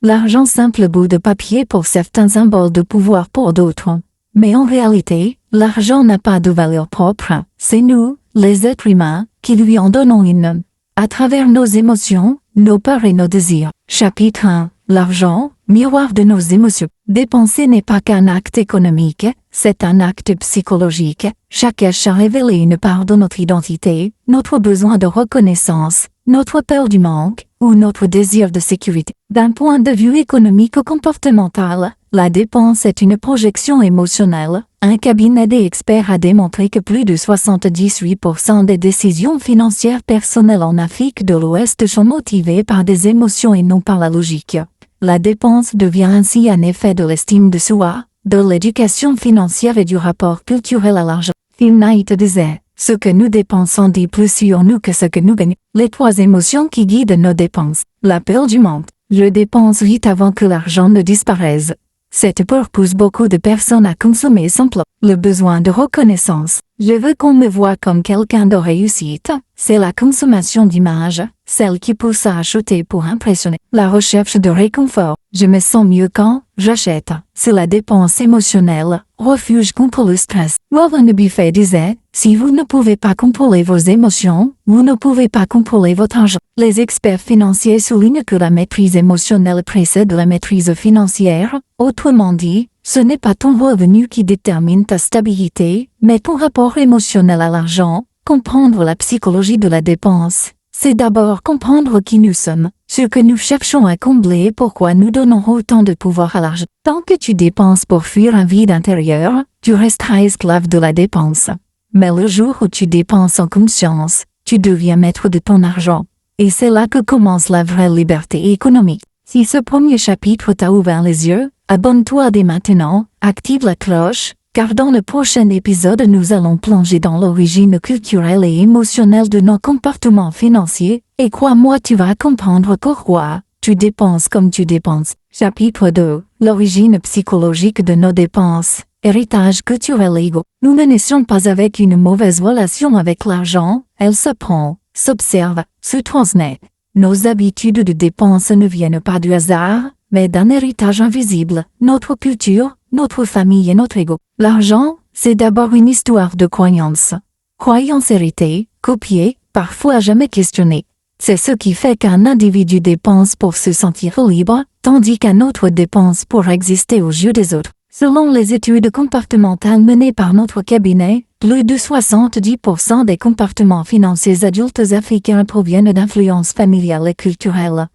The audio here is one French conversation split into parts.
L'argent simple bout de papier pour certains, symbole de pouvoir pour d'autres. Mais en réalité, l'argent n'a pas de valeur propre, c'est nous, les êtres humains, qui lui en donnons une. À travers nos émotions, nos peurs et nos désirs. Chapitre 1. L'argent, miroir de nos émotions. Dépenser n'est pas qu'un acte économique, c'est un acte psychologique. Chaque achat révèle une part de notre identité, notre besoin de reconnaissance, notre peur du manque, ou notre désir de sécurité. D'un point de vue économique ou comportemental, la dépense est une projection émotionnelle. Un cabinet d'experts a démontré que plus de 78% des décisions financières personnelles en Afrique de l'Ouest sont motivées par des émotions et non par la logique. La dépense devient ainsi un effet de l'estime de soi, de l'éducation financière et du rapport culturel à l'argent. Phil Knight disait, ce que nous dépensons dit plus sur nous que ce que nous gagnons. Les 3 émotions qui guident nos dépenses. La peur du manque. Je dépense vite avant que l'argent ne disparaisse. Cette peur pousse beaucoup de personnes à consommer sans plan. Le besoin de reconnaissance. Je veux qu'on me voie comme quelqu'un de réussite. C'est la consommation d'images, celle qui pousse à acheter pour impressionner. La recherche de réconfort. Je me sens mieux quand j'achète. C'est la dépense émotionnelle, refuge contre le stress. Warren Buffett disait, si vous ne pouvez pas contrôler vos émotions, vous ne pouvez pas contrôler votre argent. Les experts financiers soulignent que la maîtrise émotionnelle précède la maîtrise financière. Autrement dit, ce n'est pas ton revenu qui détermine ta stabilité, mais ton rapport émotionnel à l'argent. Comprendre la psychologie de la dépense, c'est d'abord comprendre qui nous sommes, ce que nous cherchons à combler et pourquoi nous donnons autant de pouvoir à l'argent. Tant que tu dépenses pour fuir un vide intérieur, tu resteras esclave de la dépense. Mais le jour où tu dépenses en conscience, tu deviens maître de ton argent. Et c'est là que commence la vraie liberté économique. Si ce premier chapitre t'a ouvert les yeux, abonne-toi dès maintenant, active la cloche, car dans le prochain épisode nous allons plonger dans l'origine culturelle et émotionnelle de nos comportements financiers, et crois-moi tu vas comprendre pourquoi tu dépenses comme tu dépenses. Chapitre 2. L'origine psychologique de nos dépenses. Héritage culturel égaux. Nous ne naissons pas avec une mauvaise relation avec l'argent, elle s'apprend, s'observe, se transmet. Nos habitudes de dépenses ne viennent pas du hasard, mais d'un héritage invisible, notre culture, notre famille et notre ego. L'argent, c'est d'abord une histoire de croyances. Croyances héritées, copiées, parfois jamais questionnées. C'est ce qui fait qu'un individu dépense pour se sentir libre, tandis qu'un autre dépense pour exister aux yeux des autres. Selon les études comportementales menées par notre cabinet, plus de 70% des comportements financiers adultes africains proviennent d'influences familiales et culturelles.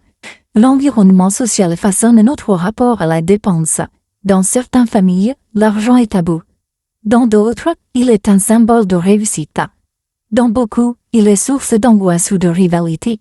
L'environnement social façonne notre rapport à la dépense. Dans certaines familles, l'argent est tabou. Dans d'autres, il est un symbole de réussite. Dans beaucoup, il est source d'angoisse ou de rivalité.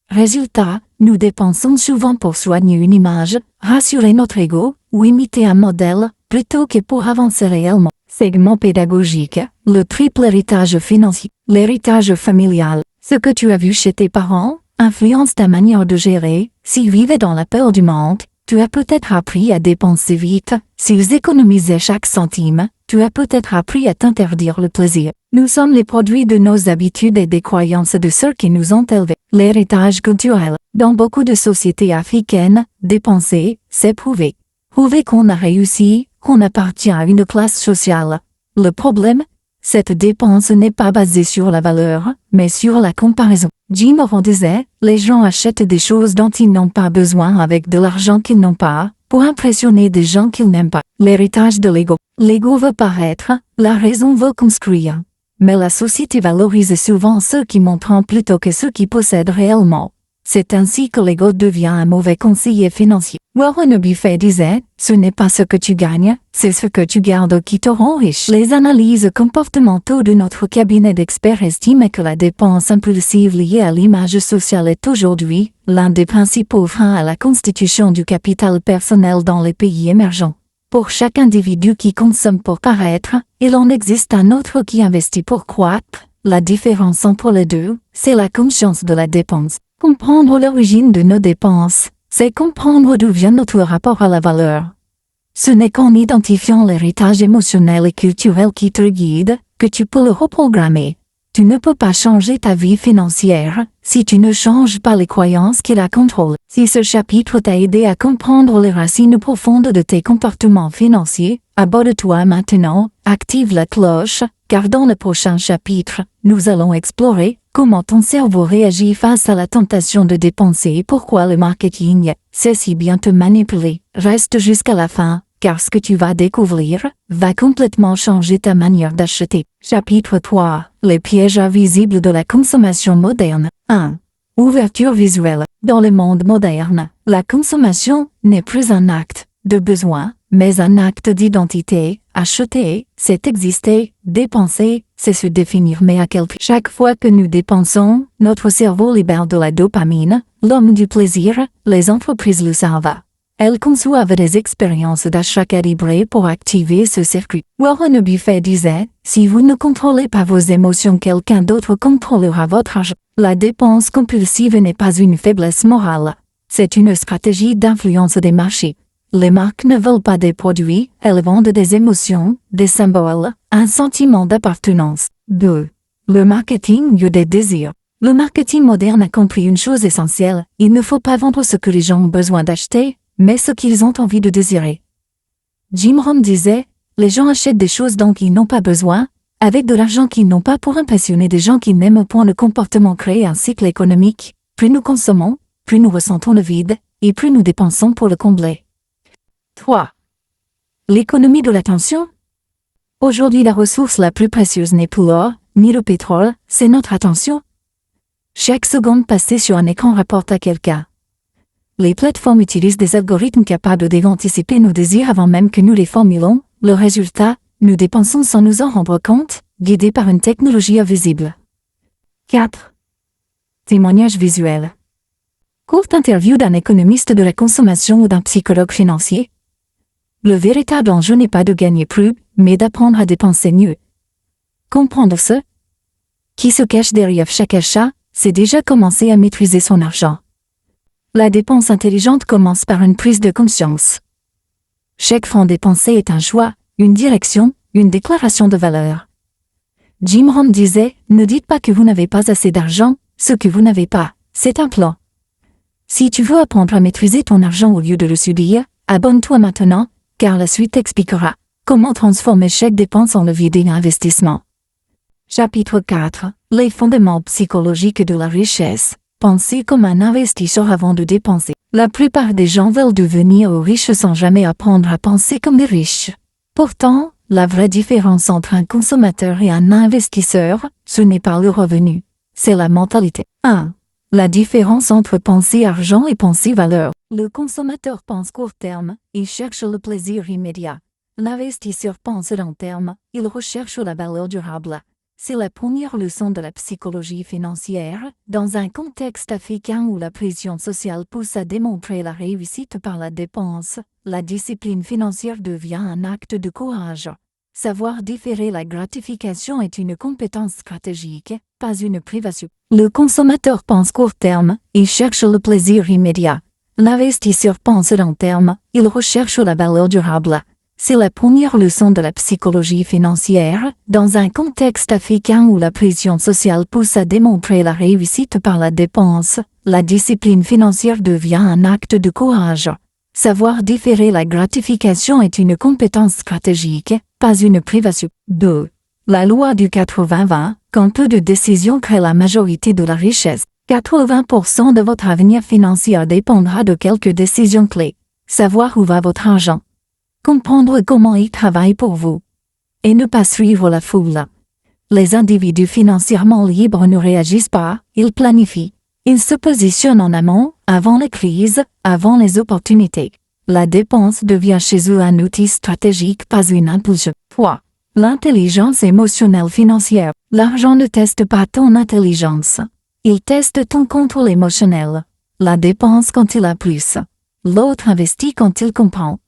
Résultat, nous dépensons souvent pour soigner une image, rassurer notre ego, ou imiter un modèle, plutôt que pour avancer réellement. Segment pédagogique, le triple héritage financier. L'héritage familial. Ce que tu as vu chez tes parents influence ta manière de gérer. S'ils vivaient dans la peur du manque, tu as peut-être appris à dépenser vite. S'ils économisaient chaque centime, tu as peut-être appris à t'interdire le plaisir. Nous sommes les produits de nos habitudes et des croyances de ceux qui nous ont élevés. L'héritage culturel. Dans beaucoup de sociétés africaines, dépenser, c'est prouver. Prouver qu'on a réussi, qu'on appartient à une classe sociale. Le problème, cette dépense n'est pas basée sur la valeur, mais sur la comparaison. Jim Rohn disait, les gens achètent des choses dont ils n'ont pas besoin avec de l'argent qu'ils n'ont pas, pour impressionner des gens qu'ils n'aiment pas. L'héritage de l'ego. L'ego veut paraître, la raison veut construire. Mais la société valorise souvent ceux qui montrent plutôt que ceux qui possèdent réellement. C'est ainsi que l'ego devient un mauvais conseiller financier. Warren Buffett disait, ce n'est pas ce que tu gagnes, c'est ce que tu gardes qui te rend riche. Les analyses comportementaux de notre cabinet d'experts estiment que la dépense impulsive liée à l'image sociale est aujourd'hui l'un des principaux freins à la constitution du capital personnel dans les pays émergents. Pour chaque individu qui consomme pour paraître, il en existe un autre qui investit pour croître. La différence entre les deux, c'est la conscience de la dépense. Comprendre l'origine de nos dépenses, c'est comprendre d'où vient notre rapport à la valeur. Ce n'est qu'en identifiant l'héritage émotionnel et culturel qui te guide, que tu peux le reprogrammer. Tu ne peux pas changer ta vie financière si tu ne changes pas les croyances qui la contrôlent. Si ce chapitre t'a aidé à comprendre les racines profondes de tes comportements financiers, abonne-toi maintenant, active la cloche, car dans le prochain chapitre, nous allons explorer comment ton cerveau réagit face à la tentation de dépenser et pourquoi le marketing sait si bien te manipuler. Reste jusqu'à la fin, car ce que tu vas découvrir va complètement changer ta manière d'acheter. Chapitre 3. Les pièges invisibles de la consommation moderne. 1. Ouverture visuelle. Dans le monde moderne, la consommation n'est plus un acte de besoin, mais un acte d'identité. Acheter, c'est exister, dépenser, c'est se définir, mais à quel prix? Chaque fois que nous dépensons, notre cerveau libère de la dopamine, l'homme du plaisir, les entreprises le savent. Elles conçoivent des expériences d'achat calibrées pour activer ce circuit. Warren Buffett disait, si vous ne contrôlez pas vos émotions, quelqu'un d'autre contrôlera votre argent. La dépense compulsive n'est pas une faiblesse morale. C'est une stratégie d'influence des marchés. Les marques ne veulent pas des produits, elles vendent des émotions, des symboles, un sentiment d'appartenance. 2. Le marketing des désirs. Le marketing moderne a compris une chose essentielle, il ne faut pas vendre ce que les gens ont besoin d'acheter, mais ce qu'ils ont envie de désirer. Jim Rohn disait, les gens achètent des choses dont ils n'ont pas besoin, avec de l'argent qu'ils n'ont pas pour impressionner des gens qui n'aiment point. Le comportement crée un cycle économique, plus nous consommons, plus nous ressentons le vide, et plus nous dépensons pour le combler. 3. L'économie de l'attention. Aujourd'hui, la ressource la plus précieuse n'est plus l'or, ni le pétrole, c'est notre attention. Chaque seconde passée sur un écran rapporte à quelqu'un. Les plateformes utilisent des algorithmes capables d'anticiper nos désirs avant même que nous les formulons. Le résultat, nous dépensons sans nous en rendre compte, guidés par une technologie invisible. 4. Témoignage visuel. Courte interview d'un économiste de la consommation ou d'un psychologue financier. Le véritable enjeu n'est pas de gagner plus, mais d'apprendre à dépenser mieux. Comprendre ce qui se cache derrière chaque achat, c'est déjà commencer à maîtriser son argent. La dépense intelligente commence par une prise de conscience. Chaque franc dépensé est un choix, une direction, une déclaration de valeur. Jim Rohn disait, ne dites pas que vous n'avez pas assez d'argent, ce que vous n'avez pas, c'est un plan. Si tu veux apprendre à maîtriser ton argent au lieu de le subir, abonne-toi maintenant, car la suite t'expliquera comment transformer chaque dépense en levier d'investissement. Chapitre 4. Les fondements psychologiques de la richesse. Penser comme un investisseur avant de dépenser. La plupart des gens veulent devenir riches sans jamais apprendre à penser comme des riches. Pourtant, la vraie différence entre un consommateur et un investisseur, ce n'est pas le revenu, c'est la mentalité. 1. La différence entre penser argent et penser valeur. Le consommateur pense court terme, il cherche le plaisir immédiat. L'investisseur pense long terme, il recherche la valeur durable. C'est la première leçon de la psychologie financière, dans un contexte africain où la pression sociale pousse à démontrer la réussite par la dépense, la discipline financière devient un acte de courage. Savoir différer la gratification est une compétence stratégique, pas une privation. Le consommateur pense court terme, il cherche le plaisir immédiat. L'investisseur pense long terme, il recherche la valeur durable. C'est la première leçon de la psychologie financière, dans un contexte africain où la pression sociale pousse à démontrer la réussite par la dépense, la discipline financière devient un acte de courage. Savoir différer la gratification est une compétence stratégique, pas une privation. 2. La loi du 80-20, quand peu de décisions créent la majorité de la richesse. 80% de votre avenir financier dépendra de quelques décisions clés. Savoir où va votre argent. Comprendre comment il travaille pour vous. Et ne pas suivre la foule. Les individus financièrement libres ne réagissent pas, ils planifient. Ils se positionnent en amont, avant les crises, avant les opportunités. La dépense devient chez eux un outil stratégique, pas une impulsion. 3. L'intelligence émotionnelle financière. L'argent ne teste pas ton intelligence. Il teste ton contrôle émotionnel. La dépense quand il a plus. L'autre investit quand il comprend.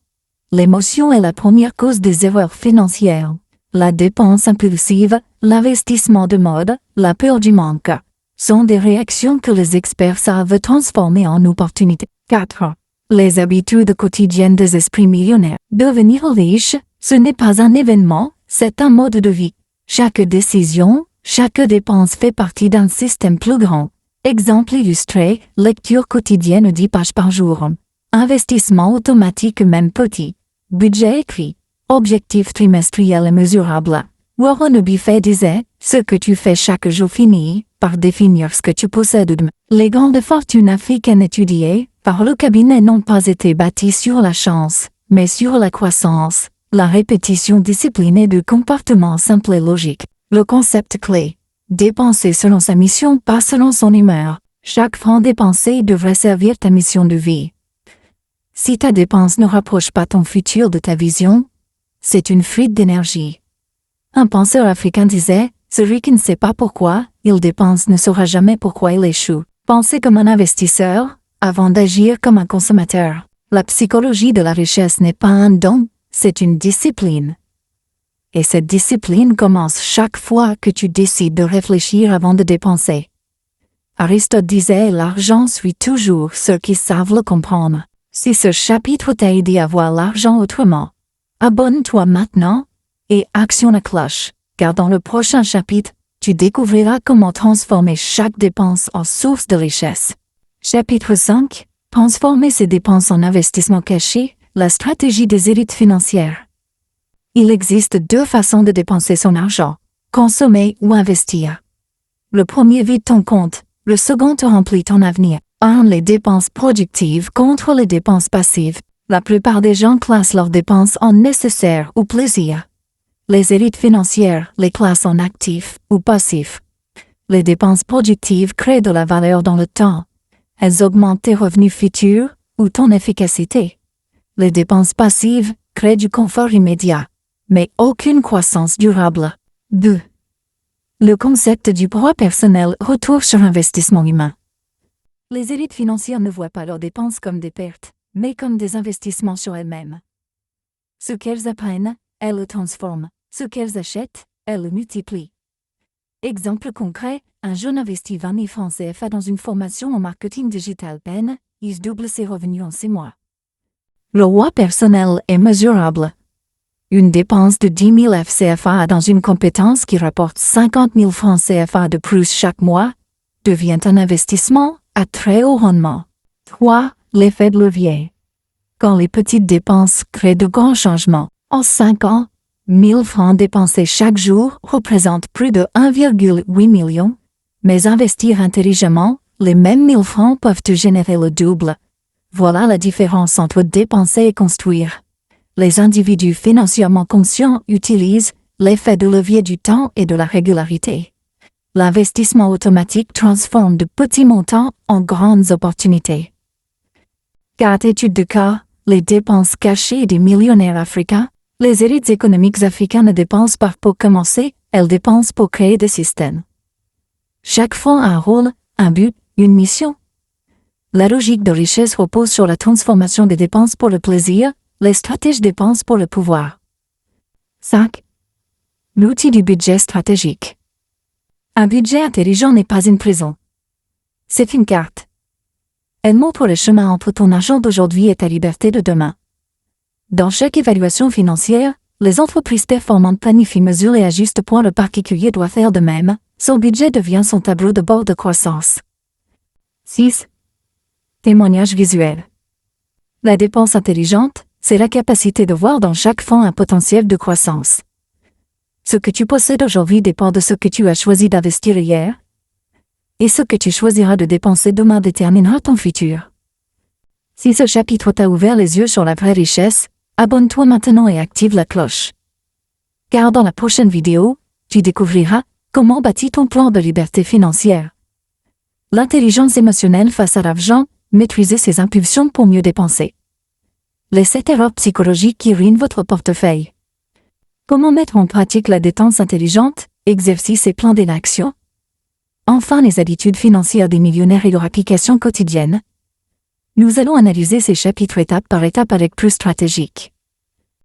L'émotion est la première cause des erreurs financières. La dépense impulsive, l'investissement de mode, la peur du manque, sont des réactions que les experts savent transformer en opportunités. 4. Les habitudes quotidiennes des esprits millionnaires. Devenir riche, ce n'est pas un événement, c'est un mode de vie. Chaque décision, Chaque dépense fait partie d'un système plus grand. Exemple illustré, lecture quotidienne 10 pages par jour. Investissement automatique même petit. Budget écrit. Objectif trimestriel et mesurable. Warren Buffett disait, ce que tu fais chaque jour finit par définir ce que tu possèdes demain. Les grandes fortunes africaines étudiées par le cabinet n'ont pas été bâties sur la chance, mais sur la croissance, la répétition disciplinée de comportements simples et logiques. Le concept clé. Dépenser selon sa mission, pas selon son humeur. Chaque franc dépensé devrait servir ta mission de vie. Si ta dépense ne rapproche pas ton futur de ta vision, c'est une fuite d'énergie. Un penseur africain disait, celui qui ne sait pas pourquoi il dépense ne saura jamais pourquoi il échoue. Pensez comme un investisseur, avant d'agir comme un consommateur. La psychologie de la richesse n'est pas un don, c'est une discipline. Et cette discipline commence chaque fois que tu décides de réfléchir avant de dépenser. Aristote disait, l'argent suit toujours ceux qui savent le comprendre. Si ce chapitre t'a aidé à voir l'argent autrement, abonne-toi maintenant et actionne la cloche, car dans le prochain chapitre, tu découvriras comment transformer chaque dépense en source de richesse. Chapitre 5. Transformer ses dépenses en investissement caché, la stratégie des élites financières. Il existe deux façons de dépenser son argent, consommer ou investir. Le premier vide ton compte, le second te remplit ton avenir. 1. Les dépenses productives contre les dépenses passives. La plupart des gens classent leurs dépenses en nécessaires ou plaisir. Les élites financières les classent en actifs ou passifs. Les dépenses productives créent de la valeur dans le temps. Elles augmentent tes revenus futurs ou ton efficacité. Les dépenses passives créent du confort immédiat, mais aucune croissance durable. 2. Le concept du poids personnel, retour sur investissement humain. Les élites financières ne voient pas leurs dépenses comme des pertes, mais comme des investissements sur elles-mêmes. Ce qu'elles apprennent, elles le transforment. Ce qu'elles achètent, elles le multiplient. Exemple concret, un jeune investit 20 000 francs CFA dans une formation en marketing digital PEN, il double ses revenus en 6 mois. Le roi personnel est mesurable. Une dépense de 10 000 FCFA dans une compétence qui rapporte 50 000 francs CFA de plus chaque mois devient un investissement à très haut rendement. 3. L'effet de levier. Quand les petites dépenses créent de grands changements, en 5 ans, 1000 francs dépensés chaque jour représentent plus de 1,8 million, mais investir intelligemment, les mêmes 1000 francs peuvent te générer le double. Voilà la différence entre dépenser et construire. Les individus financièrement conscients utilisent l'effet de levier du temps et de la régularité. L'investissement automatique transforme de petits montants en grandes opportunités. 4. Étude de cas, les dépenses cachées des millionnaires africains. Les élites économiques africaines ne dépensent pas pour commencer, elles dépensent pour créer des systèmes. Chaque fonds a un rôle, un but, une mission. La logique de richesse repose sur la transformation des dépenses pour le plaisir, les stratèges dépensent pour le pouvoir. 5. L'outil du budget stratégique. Un budget intelligent n'est pas une prison. C'est une carte. Elle montre le chemin entre ton argent d'aujourd'hui et ta liberté de demain. Dans chaque évaluation financière, les entreprises performantes planifient, mesurent et ajustent point. Le particulier doit faire de même. Son budget devient son tableau de bord de croissance. 6. Témoignage visuel. La dépense intelligente, c'est la capacité de voir dans chaque fonds un potentiel de croissance. Ce que tu possèdes aujourd'hui dépend de ce que tu as choisi d'investir hier, et ce que tu choisiras de dépenser demain déterminera ton futur. Si ce chapitre t'a ouvert les yeux sur la vraie richesse, abonne-toi maintenant et active la cloche. Car dans la prochaine vidéo, tu découvriras comment bâtir ton plan de liberté financière. L'intelligence émotionnelle face à l'argent, maîtriser ses impulsions pour mieux dépenser. Les 7 erreurs psychologiques qui ruinent votre portefeuille. Comment mettre en pratique la dépense intelligente, exercice et plan d'action. Enfin, les habitudes financières des millionnaires et leur application quotidienne. Nous allons analyser ces chapitres étape par étape avec plus stratégique.